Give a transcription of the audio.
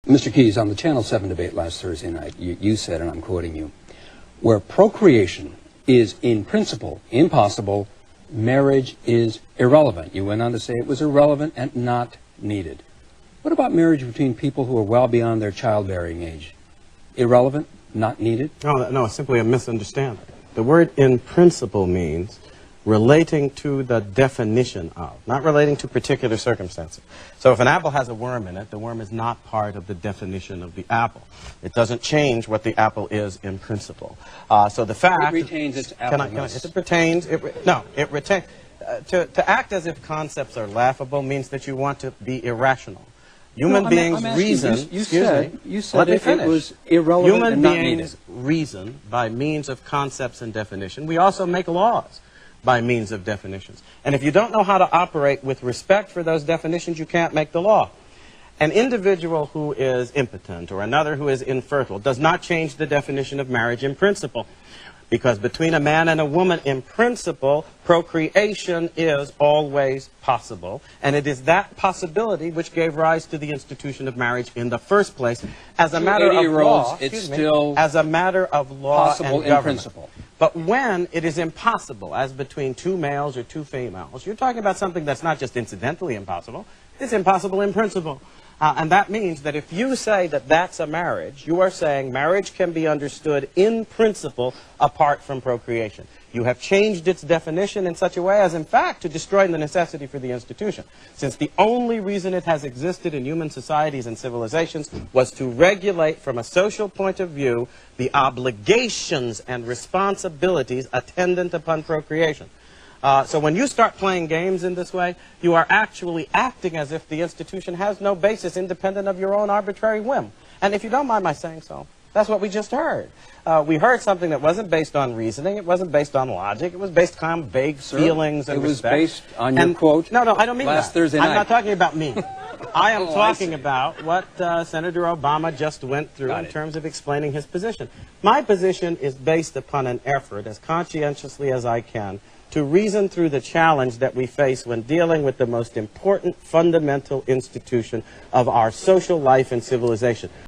Mr. Keyes, on the Channel 7 debate last Thursday night, you said, and I'm quoting you, where procreation is in principle impossible, marriage is irrelevant. You went on to say it was irrelevant and not needed. What about marriage between people who are well beyond their childbearing age? Irrelevant, not needed? No, it's simply a misunderstanding. The word in principle means relating to the definition of, not relating to particular circumstances. So if an apple has a worm in it, the worm is not part of the definition of the apple. It doesn't change what the apple is in principle. So the fact... It retains its appleness. It retains... It retains... To act as if concepts are laughable means that you want to be irrational. Human beings reason... You said it was irrelevant and not needed. Human beings reason by means of concepts and definition. We also make laws by means of definitions. And if you don't know how to operate with respect for those definitions, you can't make the law. An individual who is impotent or another who is infertile does not change the definition of marriage in principle. Because between a man and a woman, in principle, procreation is always possible. And it is that possibility which gave rise to the institution of marriage in the first place. As a matter of law, as a matter of law possible in principle. But when it is impossible, as between two males or two females, you're talking about something that's not just incidentally impossible, it's impossible in principle. And that means that if you say that that's a marriage, you are saying marriage can be understood in principle apart from procreation. You have changed its definition in such a way as, in fact, to destroy the necessity for the institution. Since the only reason it has existed in human societies and civilizations was to regulate, from a social point of view, the obligations and responsibilities attendant upon procreation. So when you start playing games in this way, you are actually acting as if the institution has no basis independent of your own arbitrary whim. And if you don't mind my saying so, that's what we just heard. We heard something that wasn't based on reasoning, it wasn't based on logic, it was based on vague feelings and respect. It was based on your quote No, I don't mean last that. Thursday night. I'm not talking about me. I am talking about what Senator Obama just went through in terms of explaining his position. My position is based upon an effort, as conscientiously as I can, to reason through the challenge that we face when dealing with the most important fundamental institution of our social life and civilization.